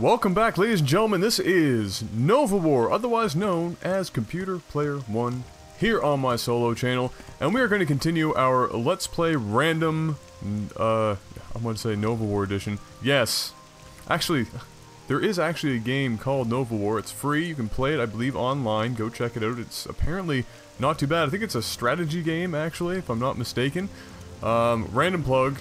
Welcome back, ladies and gentlemen. This is Nova War, otherwise known as Computer Player 1, here on my solo channel, and we are going to continue our Let's Play random, I'm going to say Nova War edition. Yes, actually, there is actually a game called Nova War. It's free. You can play it, I believe, online. Go check it out. It's apparently not too bad. I think it's a strategy game, actually, if I'm not mistaken. Random plug.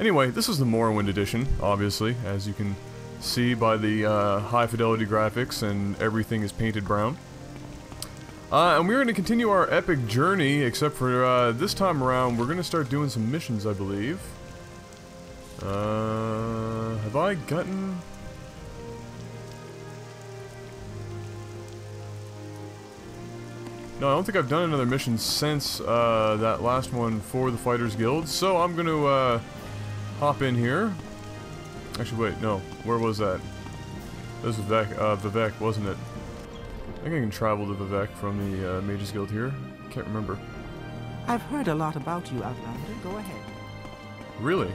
Anyway, this is the Morrowind edition, obviously, as you can see by the high fidelity graphics and everything is painted brown. And we're going to continue our epic journey, except for this time around we're going to start doing some missions, I believe. Have I gotten... No, I don't think I've done another mission since that last one for the Fighters Guild, so I'm going to hop in here. Actually, wait, no. Where was that? This was VIII, wasn't it? I think I can travel to VIII from the Mages Guild here. Can't remember. I've heard a lot about you, Outlander. Go ahead. Really?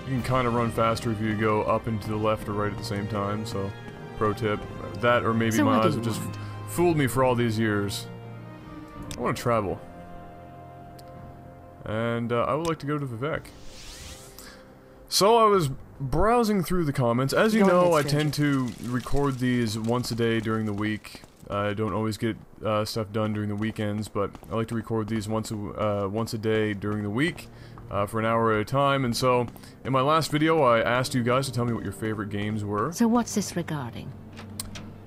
You can kind of run faster if you go up and to the left or right at the same time, so pro tip. That, or maybe my eyes have just fooled me for all these years. I want to travel. And I would like to go to VIII. So I was browsing through the comments. As you know, I tend to record these once a day during the week. I don't always get stuff done during the weekends, but I like to record these once a day during the week for an hour at a time. And so, in my last video, I asked you guys to tell me what your favorite games were. So what's this regarding?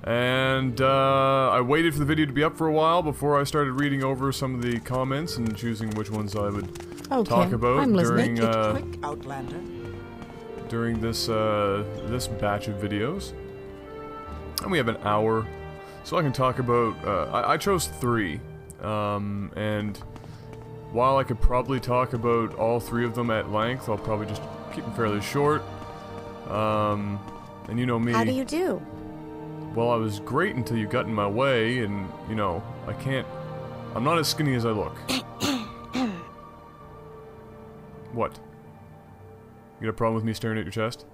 And I waited for the video to be up for a while before I started reading over some of the comments and choosing which ones I would talk about during quick, Outlander. During this this batch of videos. And we have an hour, so I can talk about I chose 3, and while I could probably talk about all 3 of them at length, I'll probably just keep them fairly short. And you know me. How do you do? Well, I was great until you got in my way, and you know, I'm not as skinny as I look. What? You got a problem with me staring at your chest?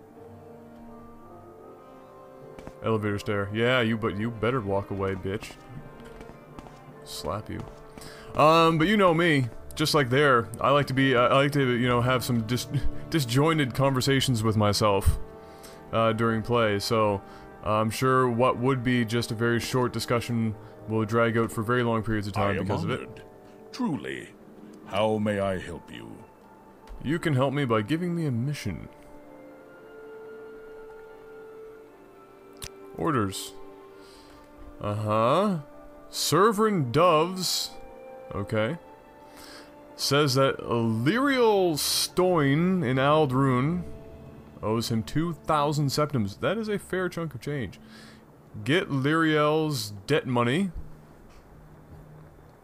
Elevator stare. Yeah, but you better walk away, bitch. Slap you. But you know me. Just like there, I like to you know, have some disjointed conversations with myself during play. So I'm sure what would be just a very short discussion will drag out for very long periods of time because of it. Truly. How may I help you? You can help me by giving me a mission. Orders. Servant Doves. Okay. Says that Lyriel Stoin in Aldrune owes him 2,000 septims. That is a fair chunk of change. Get Lyriel's debt money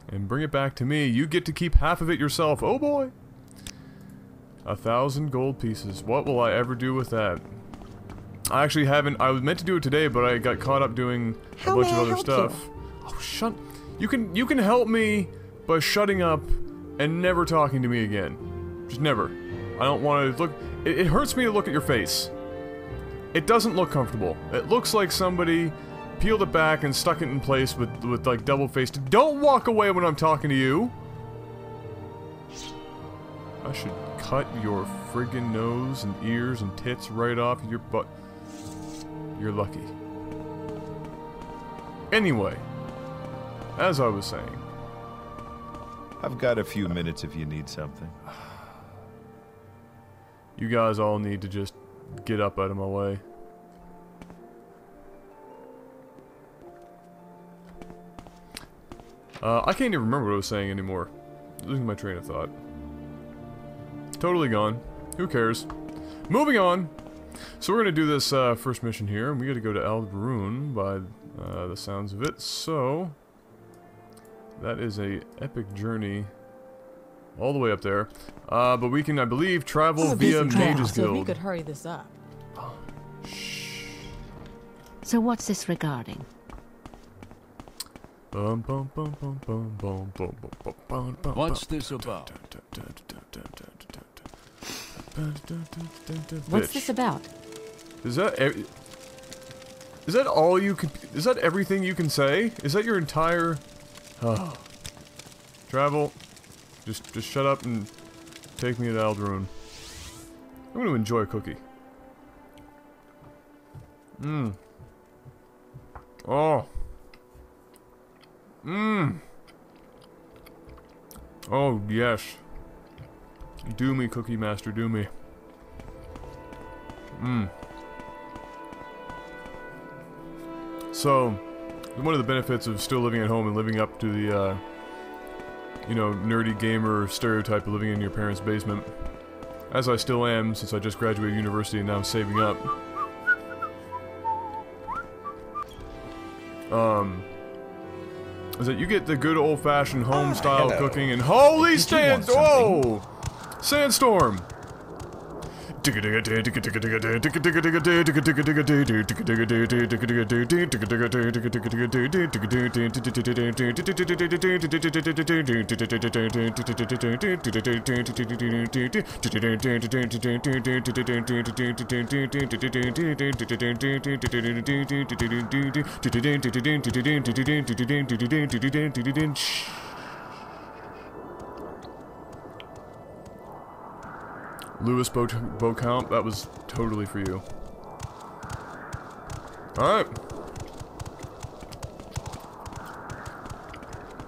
and bring it back to me. You get to keep half of it yourself. Oh boy. 1,000 gold pieces. What will I ever do with that? I actually haven't. I was meant to do it today, but I got caught up doing a bunch of other stuff. Oh, shut! You can help me by shutting up and never talking to me again. Just never. I don't want to look. It hurts me to look at your face. It doesn't look comfortable. It looks like somebody peeled it back and stuck it in place with like double-faced. Don't walk away when I'm talking to you. I should cut your friggin' nose and ears and tits right off your butt. You're lucky. Anyway, as I was saying. I've got a few minutes if you need something. You guys all need to just get up out of my way. I can't even remember what I was saying anymore. Losing my train of thought. Totally gone. Who cares? Moving on. So we're gonna do this first mission here, and we gotta go to Aldrune by the sounds of it. So that is a epic journey all the way up there. But we can, I believe, travel via Mages Guild. So we could hurry this up. Shh. So what's this regarding? What's this about? What's this about? Is that all you can... Is that everything you can say? Is that your entire... Oh. Travel. Just shut up and take me to Ald'ruhn. I'm going to enjoy a cookie. Mmm. Oh. Mmm. Oh, yes. Do me, Cookie Master, do me. Mmm. So, one of the benefits of still living at home and living up to the, you know, nerdy gamer stereotype of living in your parents' basement, as I still am since I just graduated university and now I'm saving up, is that you get the good old-fashioned home-style cooking and holy Sandstorm! Louis Beaucamp, that was totally for you. Alright.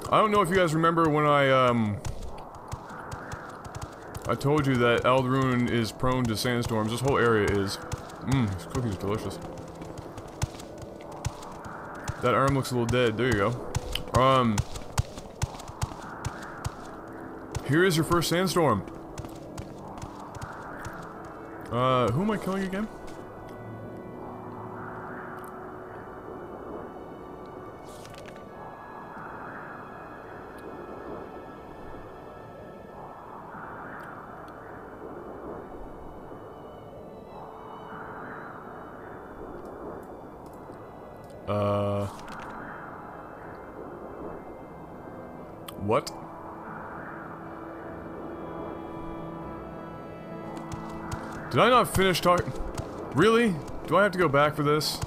I don't know if you guys remember when I told you that Ald'ruhn is prone to sandstorms. This whole area is. Mmm, this cookie's delicious. That arm looks a little dead. There you go. Here is your first sandstorm. Who am I killing again? What? Did I not finish talking? Really? Do I have to go back for this?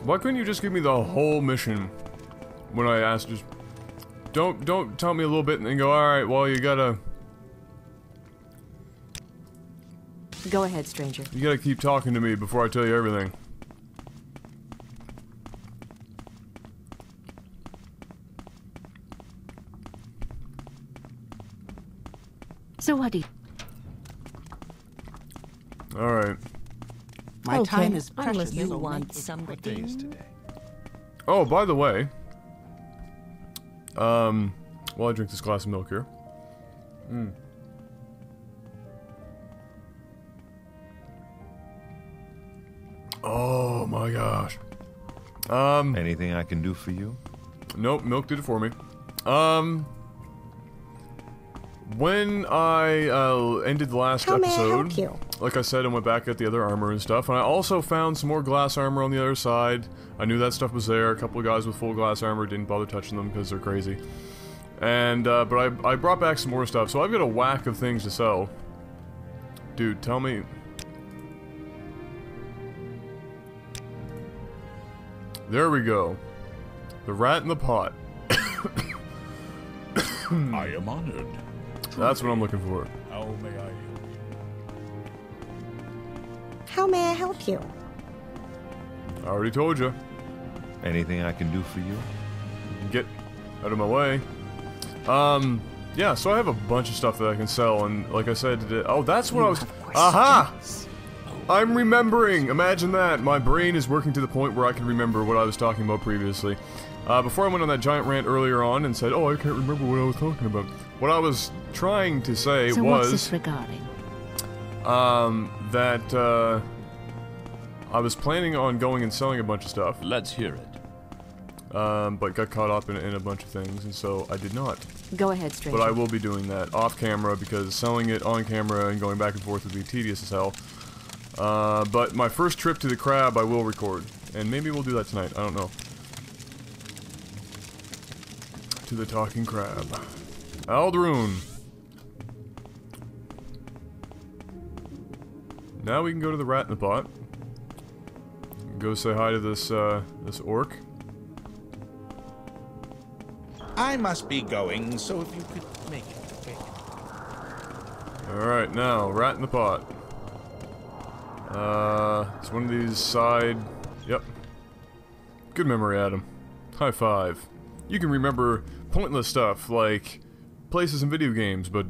Why couldn't you just give me the whole mission when I asked? Just don't tell me a little bit and then go, alright, well you gotta... Go ahead, stranger. You gotta keep talking to me before I tell you everything. So what do you... Alright. My time is Unless precious. you so want make it something. Oh, by the way. While I drink this glass of milk here. Mmm. Oh my gosh. Anything I can do for you? Nope, milk did it for me. When I ended the last episode, like I said, I went back at the other armor and stuff, and I also found some more glass armor on the other side. I knew that stuff was there. A couple of guys with full glass armor didn't bother touching them because they're crazy. And but I brought back some more stuff, so I've got a whack of things to sell. Dude, tell me. There we go. The rat in the pot. I am honored. That's what I'm looking for. How may I help you? How may I help you? I already told you. Anything I can do for you? Get out of my way. Yeah, so I have a bunch of stuff that I can sell, and like I said, oh, that's what I was... Aha! I'm remembering! Imagine that! My brain is working to the point where I can remember what I was talking about previously. Before I went on that giant rant earlier on and said, oh, I can't remember what I was talking about. What I was trying to say So was... what's this regarding? That, I was planning on going and selling a bunch of stuff. Let's hear it. But got caught up in a bunch of things, and so I did not. Go ahead, stranger. But I will be doing that off camera, because selling it on camera and going back and forth would be tedious as hell. But my first trip to the crab I will record. And maybe we'll do that tonight, I don't know. To the talking crab. Aldroon! Now we can go to the rat in the pot. Go say hi to this, this orc. I must be going, so if you could make it quick. Alright, now, rat in the pot. It's one of these side... Yep. Good memory, Adam. High five. You can remember pointless stuff, like places in video games, but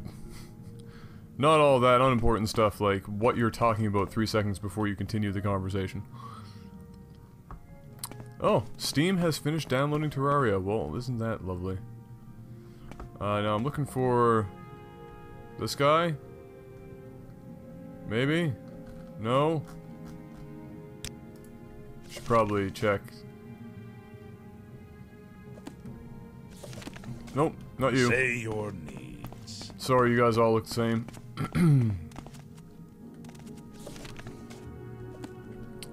not all that unimportant stuff like what you're talking about 3 seconds before you continue the conversation. Oh, Steam has finished downloading Terraria. Well, isn't that lovely? Now I'm looking for... this guy? Maybe? No? Should probably check. Nope, not you. Say your needs. Sorry, you guys all look the same.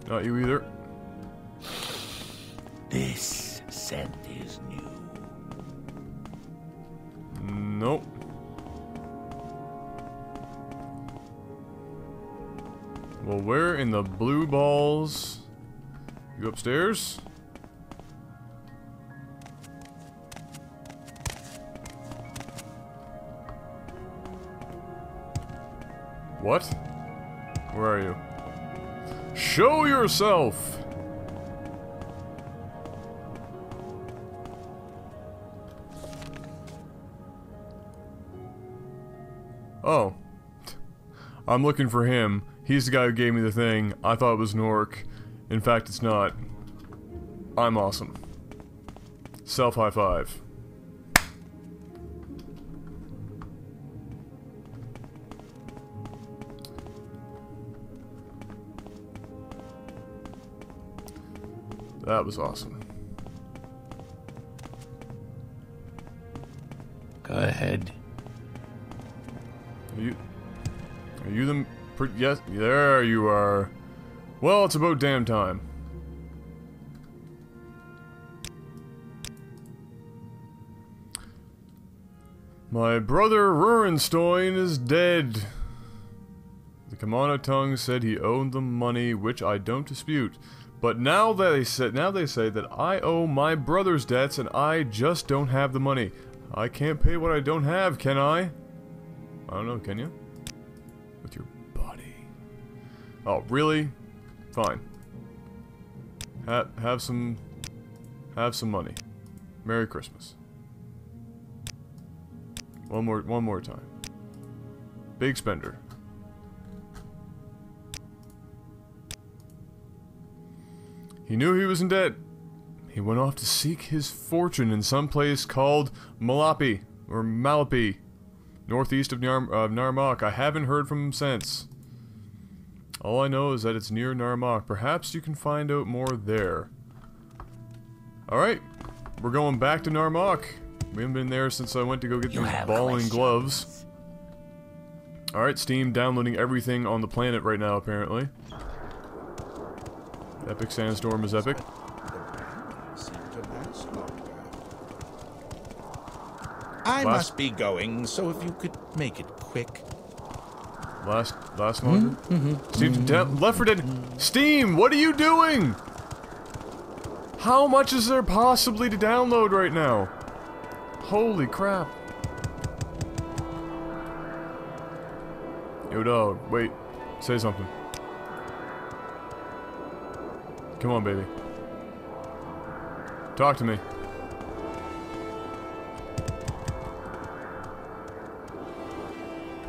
Not you either. This scent is new. Nope. Well, where in the blue balls? You upstairs? What? Where are you? Show yourself! Oh. I'm looking for him. He's the guy who gave me the thing. I thought it was an orc. In fact, it's not. I'm awesome. Self-high five. That was awesome. Go ahead. Are you the... yes, there you are. Well, it's about damn time. My brother Rurenstein is dead. The Kamana tongue said he owed them money, which I don't dispute. But now they say that I owe my brother's debts and I just don't have the money. I can't pay what I don't have, can I? I don't know, can you? With your body. Oh, really? Fine. Have some money. Merry Christmas. One more time. Big spender. He knew he was in debt. He went off to seek his fortune in some place called Malapi, or Malapi, northeast of Narmak. I haven't heard from him since. All I know is that it's near Narmak. Perhaps you can find out more there. Alright, we're going back to Narmak. We haven't been there since I went to go get those balling gloves. Alright, Steam downloading everything on the planet right now, apparently. Epic Sandstorm is epic. I must be going, so if you could make it quick. Last one? Steam, Left 4 Dead. Steam, what are you doing? How much is there possibly to download right now? Holy crap. Yo, dog, wait. Say something. Come on, baby. Talk to me.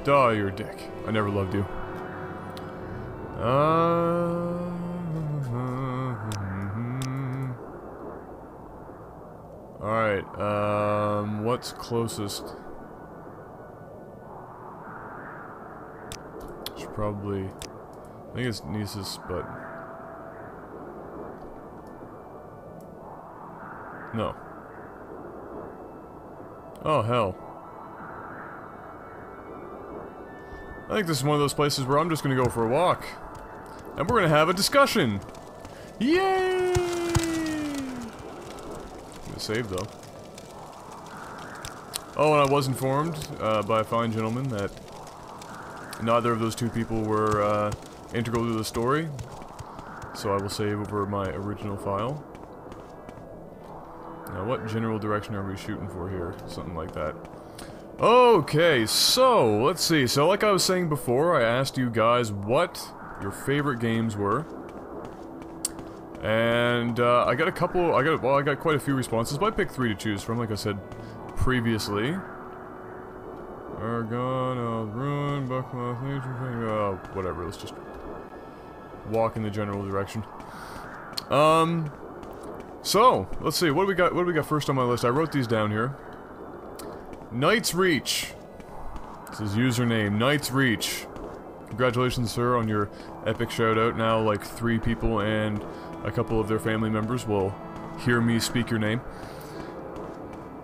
Duh, you're a dick. I never loved you. Alright, what's closest? Should probably... I think it's Nisus, but... No. Oh, hell. I think this is one of those places where I'm just gonna go for a walk. And we're gonna have a discussion. Yay! Gonna save though. Oh, and I was informed by a fine gentleman that neither of those two people were integral to the story, so I will save over my original file. Now, what general direction are we shooting for here? Something like that. Okay, so, let's see. So, like I was saying before, I asked you guys what your favorite games were. And, I got quite a few responses, but I picked 3 to choose from, like I said previously. Argon, Ruin, Buckmouth, Nature, whatever, let's just walk in the general direction. So, let's see, what do we got first on my list? I wrote these down here. Knight's Reach. This is username, Knight's Reach. Congratulations, sir, on your epic shoutout. Now, like, 3 people and a couple of their family members will hear me speak your name.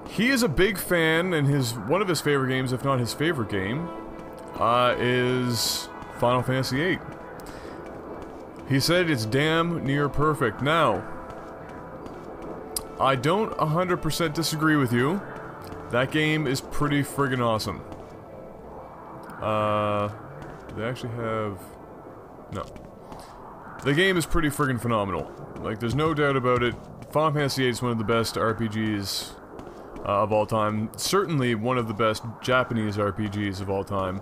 He is a big fan, and one of his favorite games, if not his favorite game, is Final Fantasy VIII. He said it's damn near perfect. Now, I don't 100% disagree with you. That game is pretty friggin' awesome. They actually have... No. The game is pretty friggin' phenomenal. Like, there's no doubt about it. Final Fantasy VIII is one of the best RPGs of all time. Certainly one of the best Japanese RPGs of all time.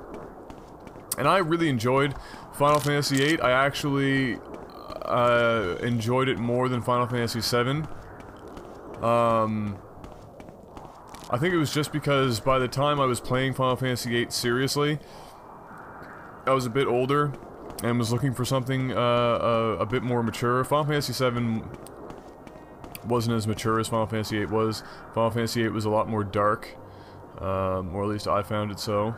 And I really enjoyed Final Fantasy VIII. I actually enjoyed it more than Final Fantasy VII. I think it was just because by the time I was playing Final Fantasy VIII seriously, I was a bit older and was looking for something a bit more mature. Final Fantasy VII wasn't as mature as Final Fantasy VIII was. Final Fantasy VIII was a lot more dark, or at least I found it so.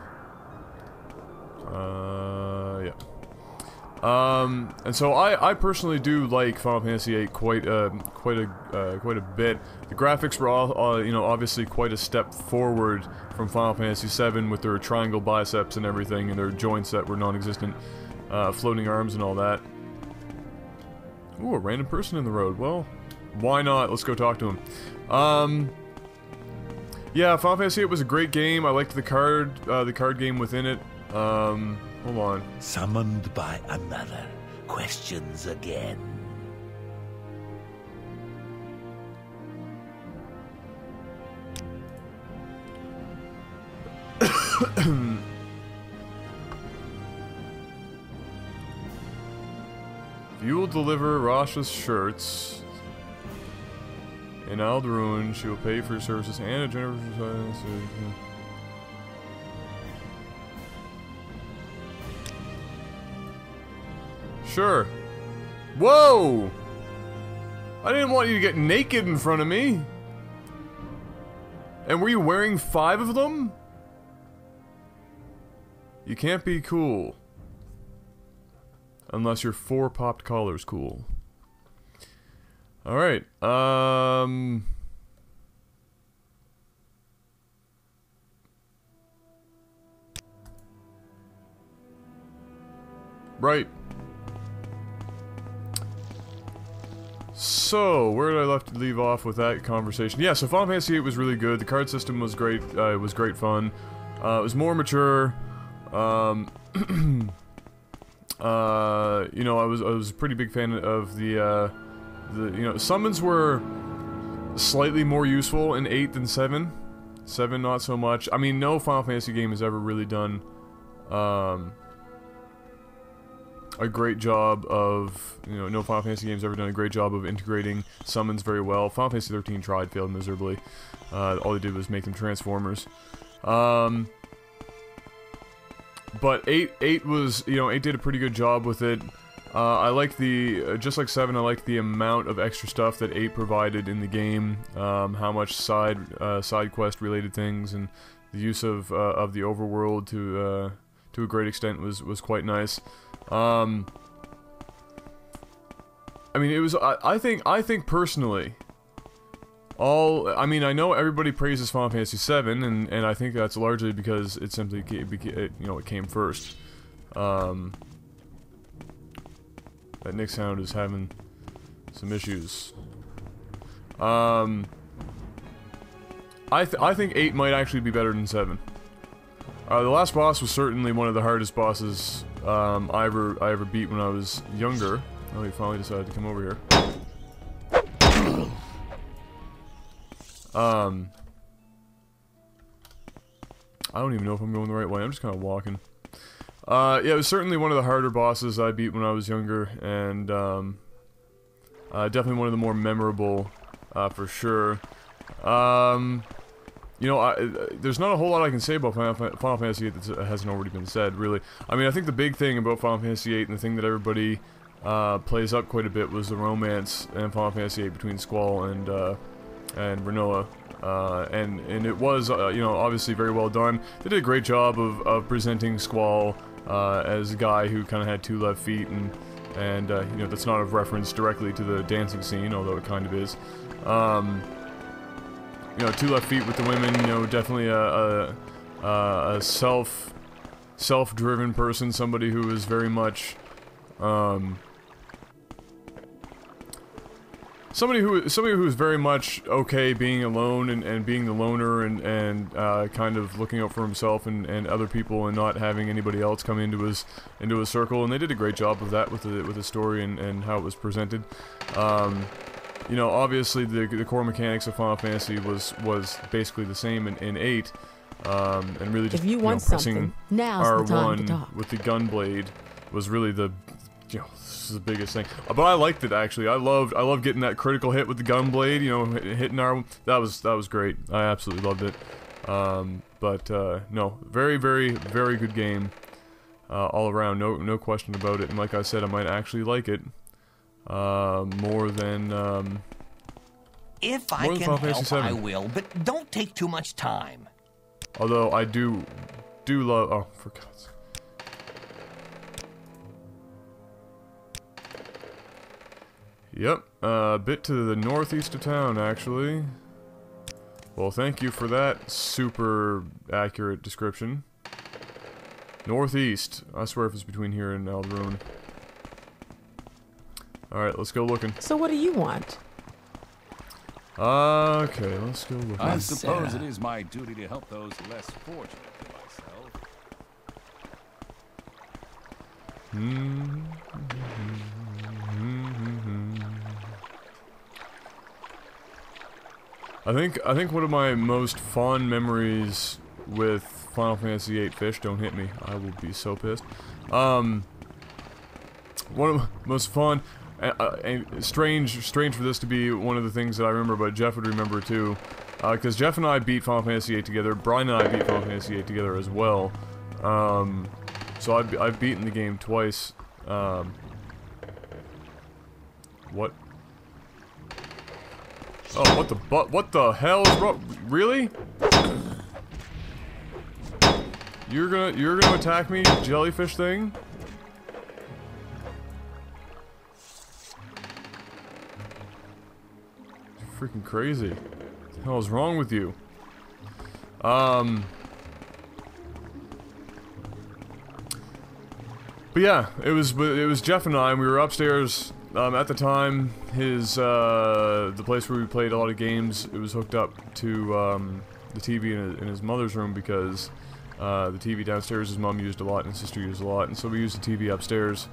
Yeah. And so I personally do like Final Fantasy VIII quite a bit. The graphics were all, you know, obviously quite a step forward from Final Fantasy VII with their triangle biceps and everything, and their joints that were non-existent, floating arms and all that. Ooh, a random person in the road. Well, why not? Let's go talk to him. Yeah, Final Fantasy VIII was a great game. I liked the card game within it. Hold on. Summoned by another. Questions again. If you will deliver Rasha's shirts in Alderun, she will pay for your services and a generous... Sure. Whoa! I didn't want you to get naked in front of me. And were you wearing 5 of them? You can't be cool. Unless your 4 popped collars cool. Alright, Right. So, where did I leave off with that conversation? Yeah, so Final Fantasy VIII was really good. The card system was great. It was great fun. It was more mature. You know, I was a pretty big fan of the you know, summons were slightly more useful in 8 than 7. 7 not so much. I mean, no Final Fantasy game has ever really done a great job of, you know, no Final Fantasy game's ever done a great job of integrating summons very well. Final Fantasy 13 tried, failed miserably. All they did was make them Transformers. But 8 was, you know, 8 did a pretty good job with it. I like the, just like 7, I like the amount of extra stuff that 8 provided in the game. How much side quest related things, and the use of the overworld to a great extent was quite nice. I mean, it was, I think personally, I mean, I know everybody praises Final Fantasy VII, and I think that's largely because it simply, you know, it came first. That Nick sound is having some issues. I think 8 might actually be better than 7. The last boss was certainly one of the hardest bosses I ever beat when I was younger. Oh, he finally decided to come over here. I don't even know if I'm going the right way. I'm just kind of walking. Yeah, it was certainly one of the harder bosses I beat when I was younger, and definitely one of the more memorable, for sure. You know, there's not a whole lot I can say about Final Fantasy VIII that hasn't already been said, really. I mean, I think the big thing about Final Fantasy VIII, and the thing that everybody plays up quite a bit, was the romance in Final Fantasy VIII between Squall and Rinoa. And it was, you know, obviously very well done. They did a great job of presenting Squall as a guy who kind of had 2 left feet, and you know, that's not a reference directly to the dancing scene, although it kind of is. You know, 2 left feet with the women, you know, definitely a self-driven person, somebody who is very much, somebody who is very much okay being alone and being the loner and kind of looking out for himself and other people and not having anybody else come into his circle, and they did a great job of that with the story and how it was presented. You know, obviously the core mechanics of Final Fantasy was basically the same in 8, and really just, if you want pressing now's the time to R1 talk. with the gunblade was really the, you know, this is the biggest thing. But I liked it, actually. I loved getting that critical hit with the gunblade, you know, hitting R1. That was great. I absolutely loved it. But no, very, very, very good game all around. No question about it. And like I said, I might actually like it. More than, if I can help, I will, but don't take too much time. Although I do love, oh, for God's sake. Yep, a bit to the northeast of town, actually. Well, thank you for that super accurate description. Northeast. I swear if it's between here and Alderone. Alright, let's go looking. So what do you want? Okay, let's go looking. I suppose it is my duty to help those less fortunate than myself. I think one of my most fond memories with Final Fantasy VIII Fish, don't hit me, I will be so pissed. One of the most fun, strange for this to be one of the things that I remember, but Jeff would remember too, because Jeff and I beat Final Fantasy VIII together. Brian and I beat Final Fantasy VIII together as well. So I've beaten the game twice. What? Oh, what the hell is wrong? Really? You're gonna attack me, jellyfish thing? You're freaking crazy. What the hell is wrong with you? But yeah, it was Jeff and I, and we were upstairs. At the time, the place where we played a lot of games, it was hooked up to the TV in his mother's room, because the TV downstairs his mom used a lot and his sister used a lot, and so we used the TV upstairs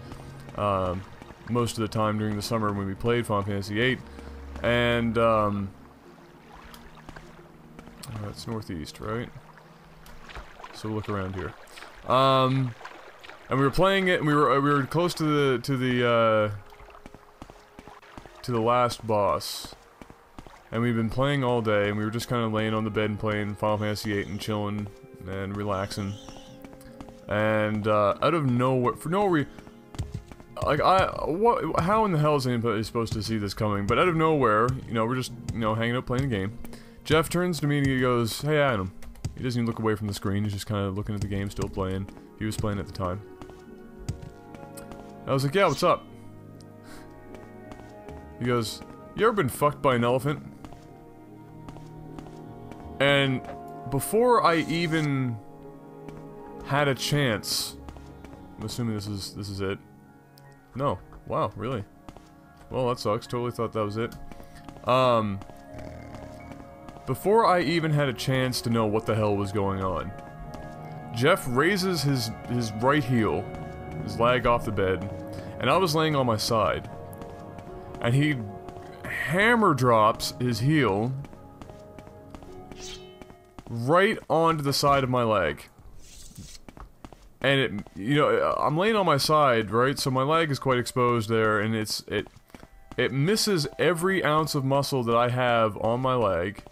most of the time during the summer when we played Final Fantasy VIII. And it's northeast, right? So we'll look around here. And we were playing it, and we were close to the last boss, and we've been playing all day, and we were just kind of laying on the bed and playing Final Fantasy VIII and chilling and relaxing. And out of nowhere, for no reason, like how in the hell is anybody supposed to see this coming? But out of nowhere, you know, we're just, you know, hanging out playing the game. Jeff turns to me and he goes, "Hey, Adam." He doesn't even look away from the screen. He's just kind of looking at the game, still playing. He was playing at the time. I was like, "Yeah, what's up?" He goes, "You ever been fucked by an elephant?" And before I even had a chance, I'm assuming this is it. No. Wow, really? Well, that sucks. Totally thought that was it. Before I even had a chance to know what the hell was going on, Jeff raises his right heel, his leg off the bed, and I was laying on my side. And he hammer drops his heel right onto the side of my leg. And it, you know, I'm laying on my side, right? So my leg is quite exposed there, and it misses every ounce of muscle that I have on my leg.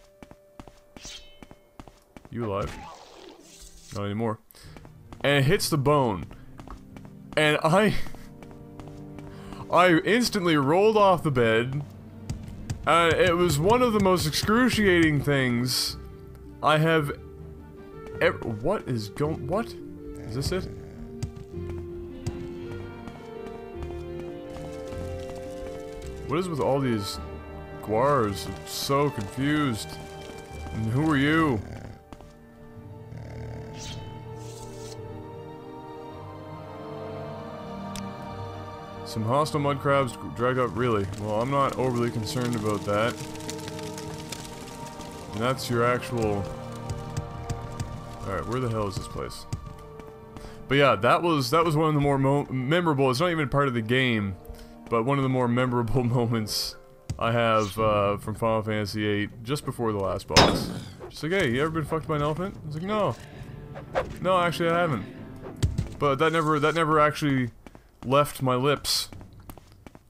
You alive? Not anymore. And it hits the bone. And I instantly rolled off the bed. It was one of the most excruciating things I have ever... What is going... What? Is this it? What is with all these guars? I'm so confused. And who are you? Some hostile mud crabs dragged up, really? Well, I'm not overly concerned about that. And that's your actual... Alright, where the hell is this place? But yeah, that was one of the more memorable, it's not even part of the game, but one of the more memorable moments I have from Final Fantasy VIII, just before the last boss. Just like, hey, you ever been fucked by an elephant? I was like, no. No, actually I haven't. But that never actually left my lips.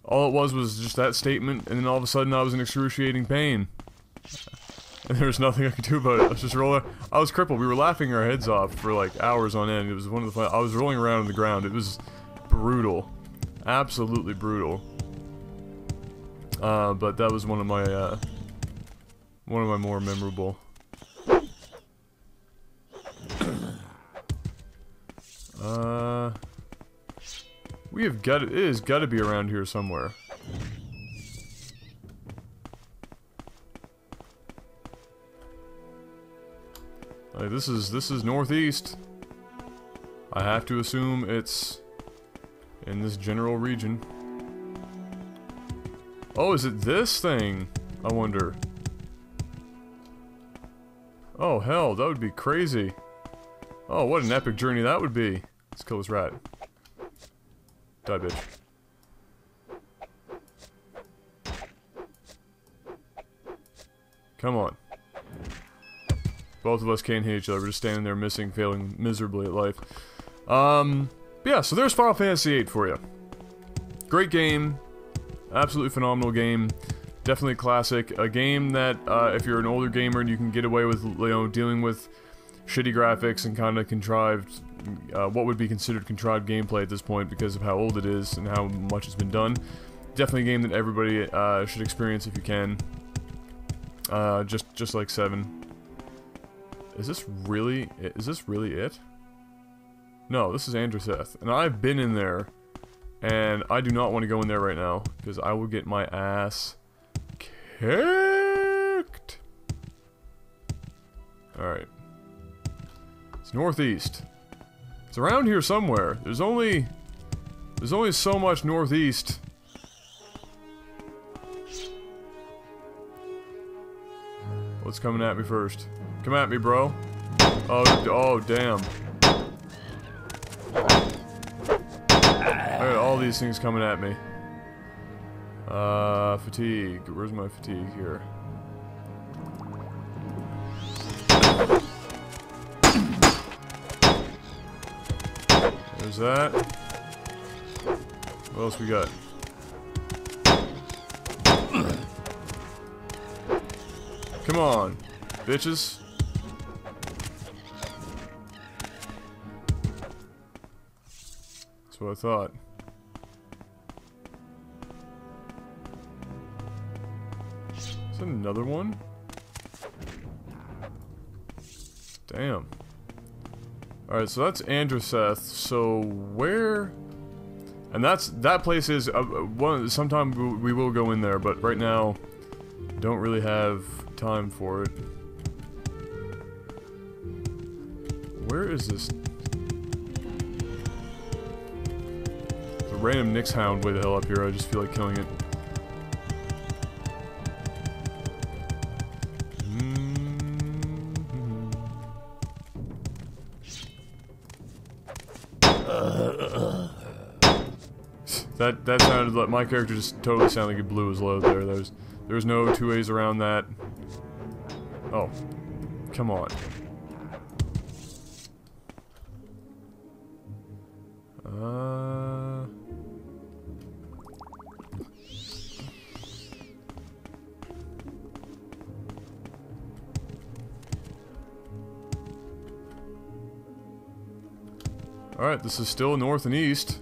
All it was just that statement, and then all of a sudden I was in excruciating pain. And there was nothing I could do about it. I was just rolling. I was crippled. We were laughing our heads off for like hours on end. It was one of the fun. I was rolling around on the ground. It was brutal. Absolutely brutal. But that was one of my more memorable. We have got it. It has got to be around here somewhere. Like, this is northeast. I have to assume it's in this general region. Oh, is it this thing? I wonder. Oh hell, that would be crazy. Oh, what an epic journey that would be. Let's kill this rat. Die, bitch. Come on. Both of us can't hit each other. We're just standing there missing, failing miserably at life. Yeah, so there's Final Fantasy VIII for you. Great game. Absolutely phenomenal game. Definitely a classic. A game that, if you're an older gamer and you can get away with, you know, dealing with shitty graphics and kind of contrived, what would be considered contrived gameplay at this point because of how old it is and how much it's been done. Definitely a game that everybody should experience if you can. Just like 7. Is this really it? No, this is Androseth, and I've been in there, and I do not want to go in there right now, because I will get my ass kicked. Alright. It's northeast. It's around here somewhere. There's only so much northeast. What's coming at me first? Come at me, bro. Oh, damn. I got all these things coming at me. Fatigue. Where's my fatigue here? There's that. What else we got? Come on, bitches. That's what I thought. Is that another one? Damn. Alright, so that's Androseth. So where... And that place is... sometime we will go in there, but right now... Don't really have time for it. Where is this? The random Nyx hound way the hell up here. I just feel like killing it. That sounded like my character just totally sounded like he blew his load there. There's no two ways around that. Oh, come on. Alright, this is still north and east.